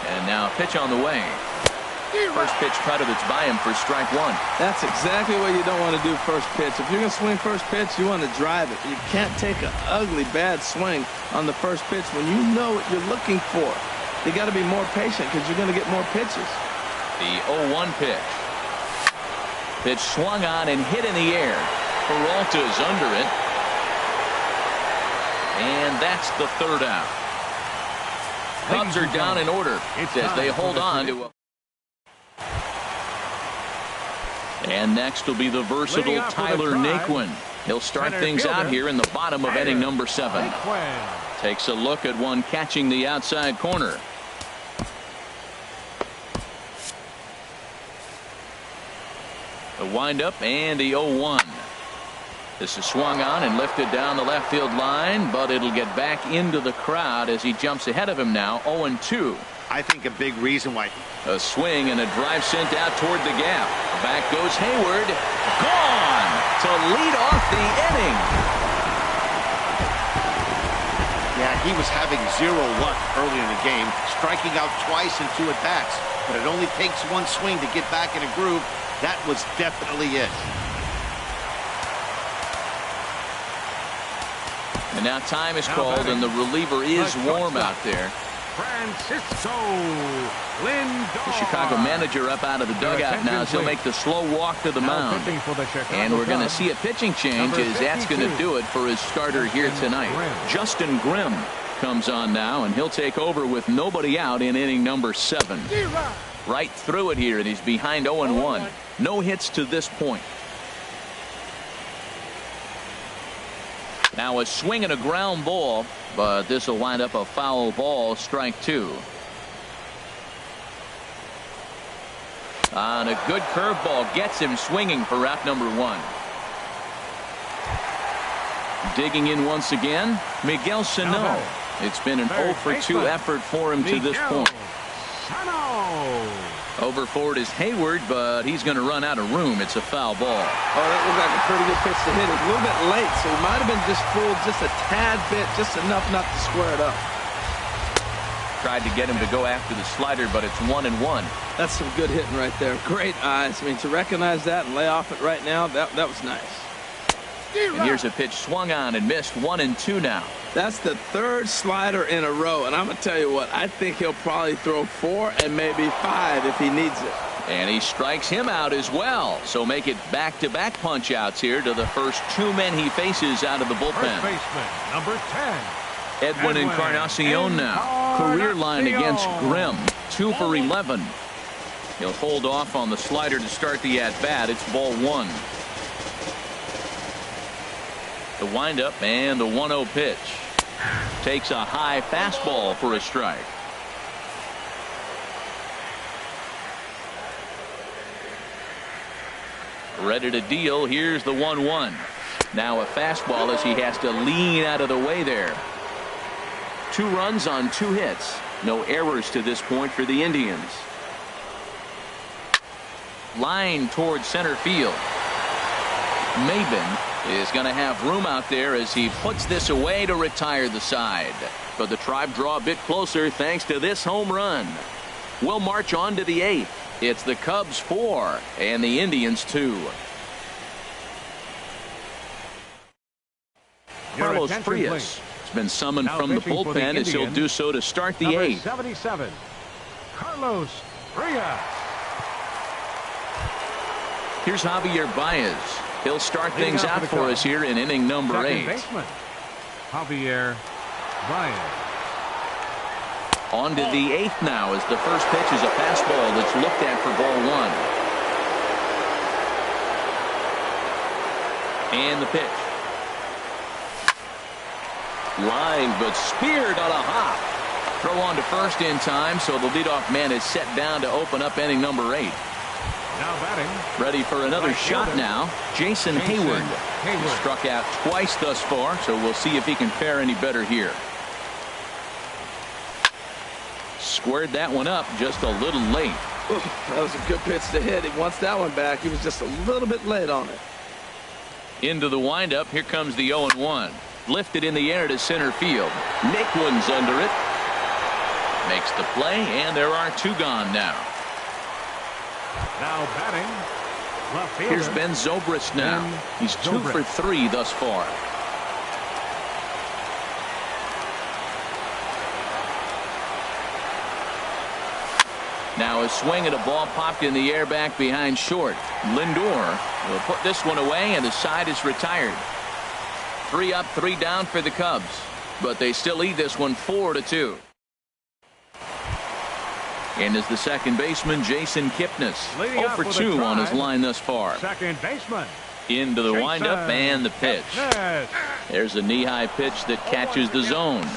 And now a pitch on the way. First pitch cutter that's by him for strike 1. That's exactly what you don't want to do first pitch. If you're going to swing first pitch, you want to drive it. You can't take an ugly, bad swing on the first pitch when you know what you're looking for. You got to be more patient because you're going to get more pitches. The 0-1 pitch. Pitch swung on and hit in the air. Peralta's under it. And that's the 3rd out. Cubs are down in order as they hold on to a. And next will be the versatile Tyler Naquin. He'll start things out here in the bottom of inning number 7. Takes a look at one catching the outside corner. The windup and the 0-1. This is swung on and lifted down the left field line, but it'll get back into the crowd as he jumps ahead of him now. 0-2. I think a big reason why. A swing and a drive sent out toward the gap. Back goes Hayward. Gone. to lead off the inning. Yeah, he was having zero luck early in the game, striking out twice in 2 at-bats. But it only takes one swing to get back in a groove. That was definitely it. And now time is called, and the reliever is warm out there. Francisco Lindor. The Chicago manager up out of the dugout now, so he'll make the slow walk to the mound. And we're going to see a pitching change, as that's going to do it for his starter here tonight. Justin Grimm comes on now, and he'll take over with nobody out in inning number 7. Right through it here, and he's behind 0-1. No hits to this point. Now a swing and a ground ball, but this will wind up a foul ball, strike 2. And a good curveball gets him swinging for out number 1. Digging in once again, Miguel Sano. It's been an 0-for-2 effort for him to this point. Over forward is Hayward, but he's going to run out of room. It's a foul ball. Oh, that looked like a pretty good pitch to hit it. A little bit late, so he might have been just fooled just a tad bit, just enough not to square it up. Tried to get him to go after the slider, but it's 1-1. That's some good hitting right there. Great eyes. I mean, to recognize that and lay off it right now, that was nice. And here's a pitch swung on and missed. 1-2 now. That's the 3rd slider in a row, and I'm going to tell you what, I think he'll probably throw 4 and maybe 5 if he needs it. And he strikes him out as well. So make it back-to-back punch-outs here to the first 2 men he faces out of the bullpen. First baseman, number 10. Edwin Encarnacion now. Career line against Grimm. 2 for 11. He'll hold off on the slider to start the at-bat. It's ball 1. The windup and the 1-0 pitch. Takes a high fastball for a strike. Ready to deal. Here's the 1-1. Now a fastball as he has to lean out of the way there. 2 runs on 2 hits. No errors to this point for the Indians. Line towards center field. Maben is going to have room out there as he puts this away to retire the side. But the Tribe draw a bit closer thanks to this home run. We'll march on to the 8th. It's the Cubs 4 and the Indians 2. Carlos Frias has been summoned from the bullpen as he'll do so to start the 8th. 77, Carlos Frias. Here's Javier Baez. He'll start things out for us here in inning number 8. Baseman, Javier Baez. On to the 8th now as the first pitch is a fastball that's looked at for ball 1. And the pitch. Line, but speared on a hop. Throw on to first in time, so the leadoff man is set down to open up inning number 8. Now batting. Ready for another right shot fielder. now. Jason Hayward. He struck out twice thus far, so we'll see if he can fare any better here. Squared that one up just a little late. Ooh, that was a good pitch to hit. He wants that one back. He was just a little bit late on it. Into the windup. Here comes the 0-1. Lifted in the air to center field. Naquin's under it. Makes the play, and there are 2 gone now. Now batting, left fielder. Here's Ben Zobrist now. He's 2 for 3 thus far. Now a swing and a ball popped in the air back behind short. Lindor will put this one away, and the side is retired. 3 up, 3 down for the Cubs, but they still lead this one 4-2. And is the second baseman, Jason Kipnis. 0 for 2 on his line thus far. Second baseman. Into the windup and the pitch. There's a knee-high pitch that catches the zone.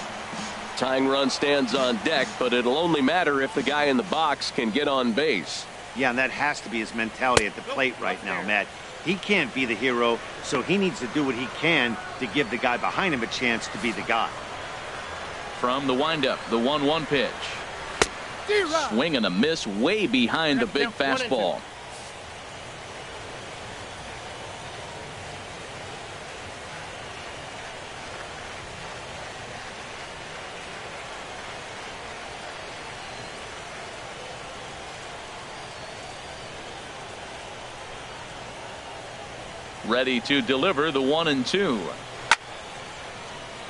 Tying run stands on deck, but it'll only matter if the guy in the box can get on base. Yeah, and that has to be his mentality at the plate right now, Matt. He can't be the hero, so he needs to do what he can to give the guy behind him a chance to be the guy. From the windup, the 1-1 pitch. Swing and a miss way behind the big fastball. Ready to deliver the 1-2.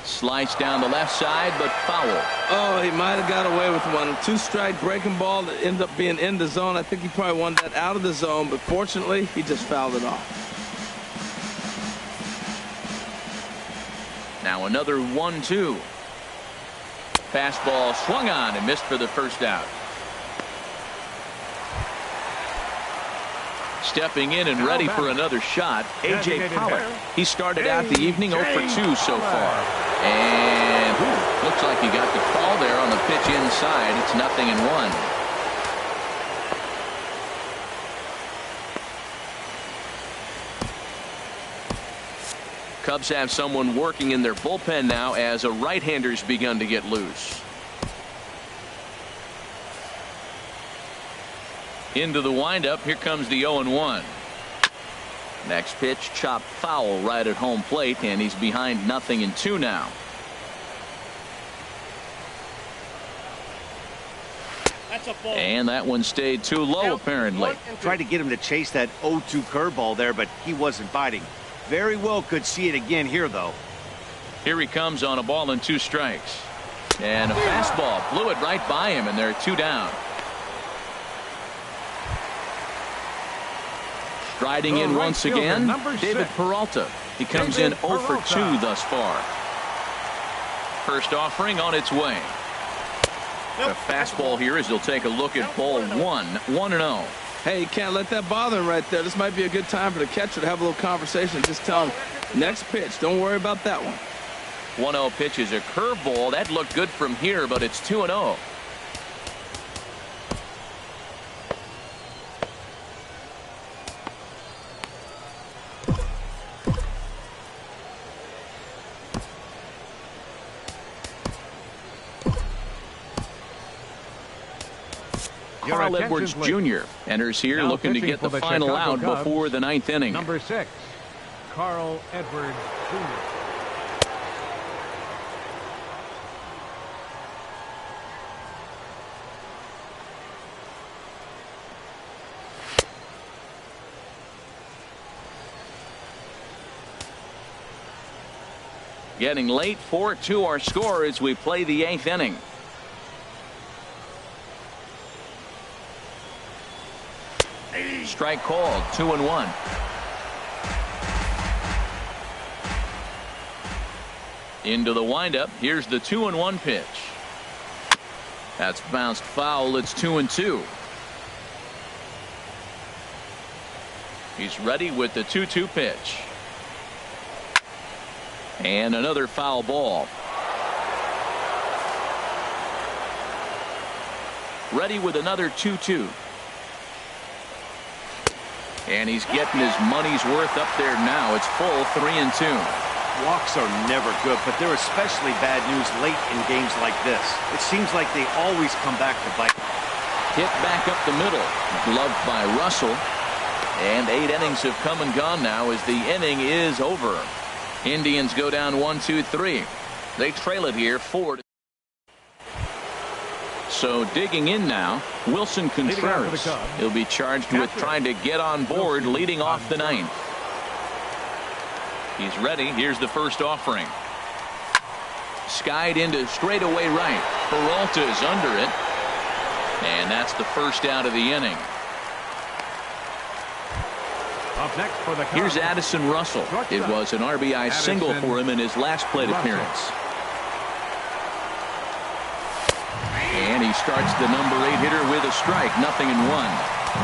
Slice down the left side, but foul. Oh, he might have got away with one. 2-strike breaking ball that ended up being in the zone. I think he probably wanted that out of the zone, but fortunately, he just fouled it off. Now another 1-2. Fastball swung on and missed for the first out. Stepping in and ready for another shot, A.J. Pollock. He started out the evening 0 for 2 so far. And looks like he got the call there on the pitch inside. It's 0-1. Cubs have someone working in their bullpen now as a right-hander's begun to get loose. Into the windup. Here comes the 0-1. Next pitch chopped foul right at home plate, and he's behind 0-2 now. That's a ball. And that one stayed too low apparently. Tried to get him to chase that 0-2 curveball there, but he wasn't biting. Very well could see it again here, though. Here he comes on a ball and 2 strikes. And a fastball blew it right by him, and they're 2 down. Striding in once again, David Peralta. He comes in 0 for 2 thus far. First offering on its way. The fastball here as he'll take a look at ball 1, 1-0. Hey, you can't let that bother him right there. This might be a good time for the catcher to have a little conversation. Just tell him, next pitch, don't worry about that one. 1-0 pitch is a curveball. That looked good from here, but it's 2-0. Carl Edwards Jr. enters here now looking to get the final Chicago out Cubs, before the 9th inning. Number 6, Carl Edwards Jr. Getting late, 4-2 our score as we play the 8th inning. Strike called, 2-1. Into the windup. Here's the 2-1 pitch. That's bounced foul. It's 2-2. He's ready with the 2-2 pitch. And another foul ball. Ready with another 2-2. And he's getting his money's worth up there now. It's full 3-2. Walks are never good, but they're especially bad news late in games like this. It seems like they always come back to bite. Hit back up the middle. Gloved by Russell. And 8 innings have come and gone now as the inning is over. Indians go down 1-2-3. They trail it here 4-2. So digging in now, Wilson Contreras. He'll be charged with trying to get on board leading off the 9th. He's ready. Here's the first offering. Skied into straightaway right. Peralta is under it. And that's the first out of the inning. Up next for the Cubs, here's Addison Russell. It was an RBI single for him in his last plate appearance. And he starts the number 8 hitter with a strike. 0-1.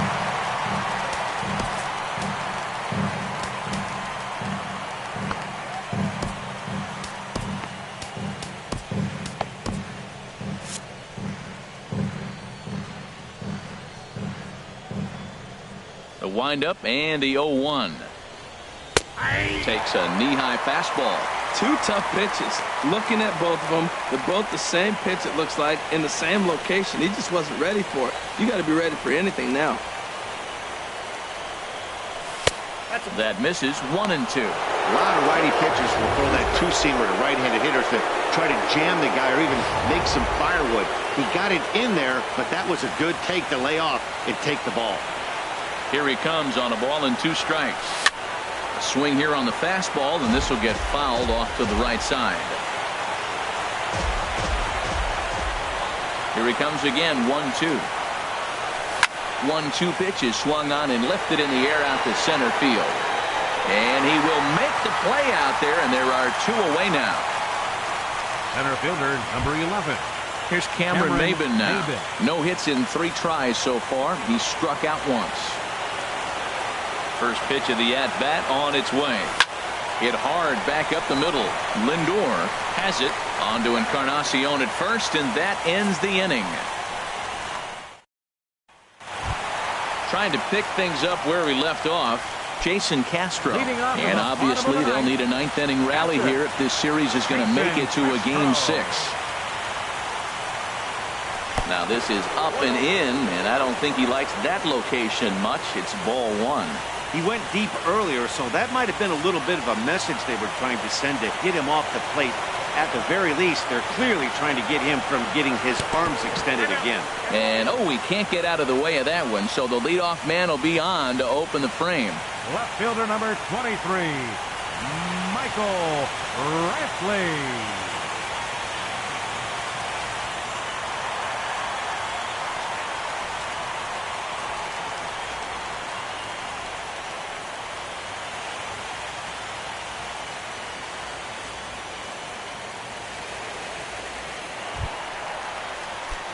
The windup and the 0-1. Takes a knee-high fastball. 2 tough pitches. Looking at both of them, they're both the same pitch, it looks like, in the same location. He just wasn't ready for it. You got to be ready for anything now. That misses. 1-2. A lot of righty pitchers will throw that 2-seamer to right-handed hitters to try to jam the guy or even make some firewood. He got it in there, but that was a good take to lay off and take the ball. Here he comes on a ball and 2 strikes. Swing here on the fastball, and this will get fouled off to the right side. Here he comes again, 1-2. 1-2 pitch is swung on and lifted in the air out to center field. And he will make the play out there, and there are 2 away now. Center fielder, number 11. Here's Cameron Maybin now. No hits in 3 tries so far. He's struck out once. First pitch of the at-bat on its way. Hit hard back up the middle. Lindor has it. On to Encarnacion at first, and that ends the inning. Trying to pick things up where we left off, Jason Castro. And obviously they'll need a 9th inning rally here if this series is going to make it to a game 6. Now this is up and in, and I don't think he likes that location much. It's ball 1. He went deep earlier, so that might have been a little bit of a message they were trying to send to hit him off the plate. At the very least, they're clearly trying to get him from getting his arms extended again. And he can't get out of the way of that one, so the leadoff man will be on to open the frame. Left fielder number 23, Michael Brantley.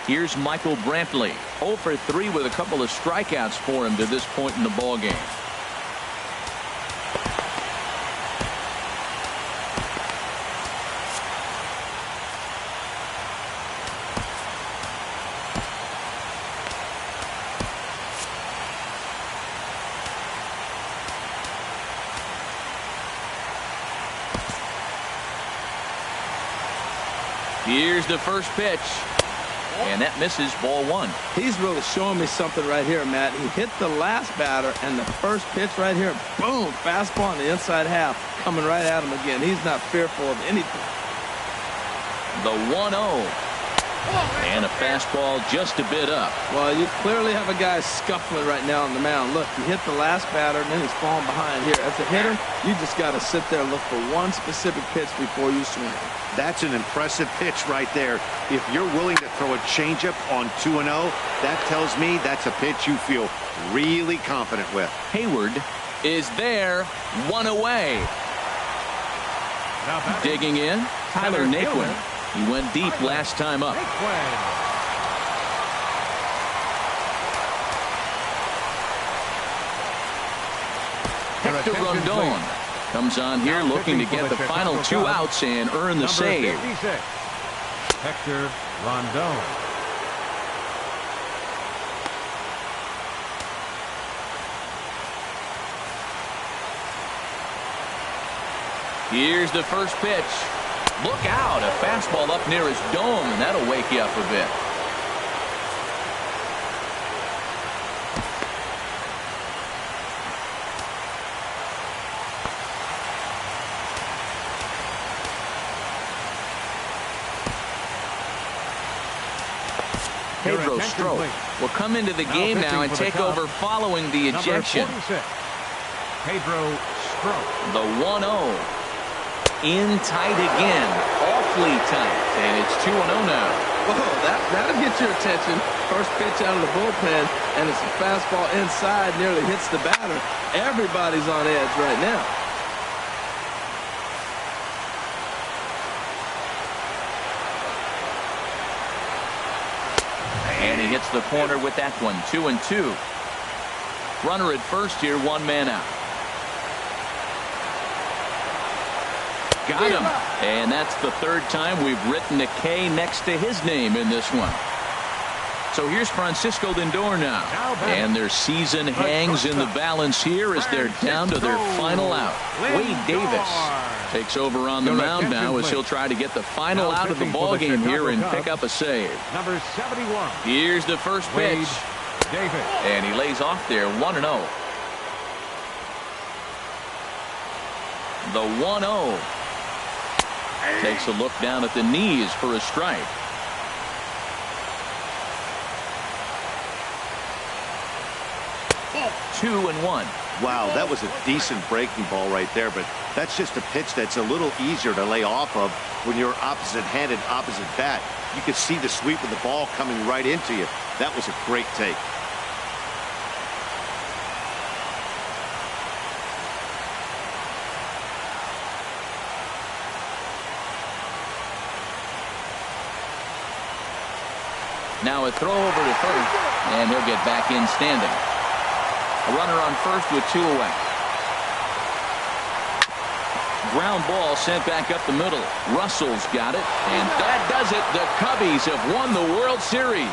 Here's Michael Brantley, 0 for 3 with a couple of strikeouts for him to this point in the ball game. Here's the first pitch. And that misses, ball 1. He's really showing me something right here, Matt. He hit the last batter, and the first pitch right here, boom, fastball on the inside half, coming right at him again. He's not fearful of anything. The 1-0. And a fastball just a bit up. Well, you clearly have a guy scuffling right now on the mound. Look, he hit the last batter, and then he's falling behind here. As a hitter, you just got to sit there and look for one specific pitch before you swing. That's an impressive pitch right there. If you're willing to throw a changeup on 2-0, that tells me that's a pitch you feel really confident with. Hayward is there, 1 away. Digging in, Tyler Naquin. He went deep last time up. Hector Rondon comes on here looking to get the final 2 outs and earn the save. Hector Rondon. Here's the first pitch. Look out, a fastball up near his dome, and that'll wake you up a bit. Pedro Strop will come into the game now and take over following the ejection. Pedro Strop. The 1-0. In tight again. Awfully tight. And it's 2-0 now. Whoa, that'll get your attention. First pitch out of the bullpen, and it's a fastball inside, nearly hits the batter. Everybody's on edge right now. And he hits the corner with that one. 2-2. Runner at first here, 1 man out. Got him. And that's the 3rd time we've written a K next to his name in this one. So here's Francisco Lindor now. And their season hangs in the balance here as they're down to their final out. Wade Davis takes over on the mound now as he'll try to get the final out of the ballgame here and pick up a save. Number 71. Here's the first pitch. And he lays off there, 1-0. The 1-0. Takes a look down at the knees for a strike. Oh. 2-1. Wow, that was a decent breaking ball right there, but that's just a pitch that's a little easier to lay off of when you're opposite-handed, opposite bat. You could see the sweep of the ball coming right into you. That was a great take. Now a throw over to first, and he'll get back in standing. A runner on first with 2 away. Ground ball sent back up the middle. Russell's got it, and that does it. The Cubbies have won the World Series.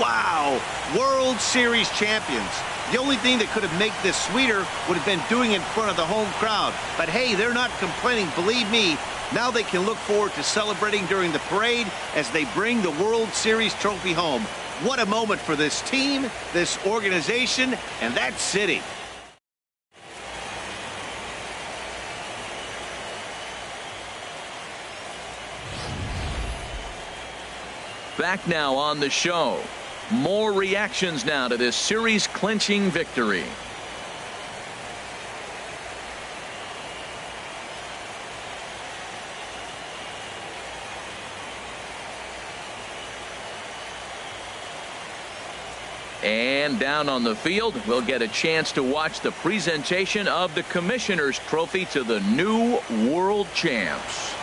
Wow, World Series champions. The only thing that could have made this sweeter would have been doing it in front of the home crowd. But hey, they're not complaining, believe me. Now they can look forward to celebrating during the parade as they bring the World Series trophy home. What a moment for this team, this organization, and that city. Back now on the show. More reactions now to this series-clinching victory. And down on the field, we'll get a chance to watch the presentation of the Commissioner's Trophy to the new world champs.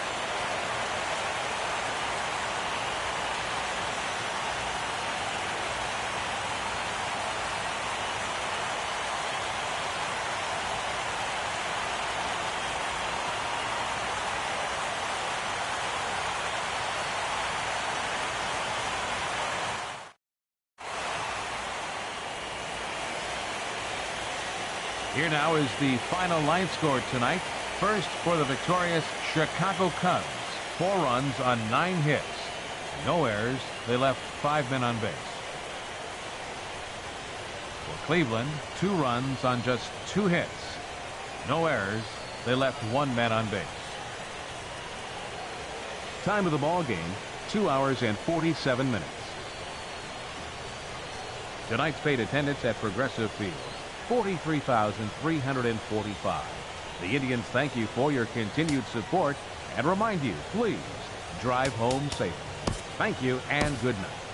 Here now is the final line score tonight. First for the victorious Chicago Cubs. 4 runs on 9 hits. No errors. They left 5 men on base. For Cleveland, 2 runs on just 2 hits. No errors. They left 1 man on base. Time of the ball game, 2 hours and 47 minutes. Tonight's paid attendance at Progressive Field, 43,345. The Indians thank you for your continued support and remind you, please drive home safely. Thank you and good night.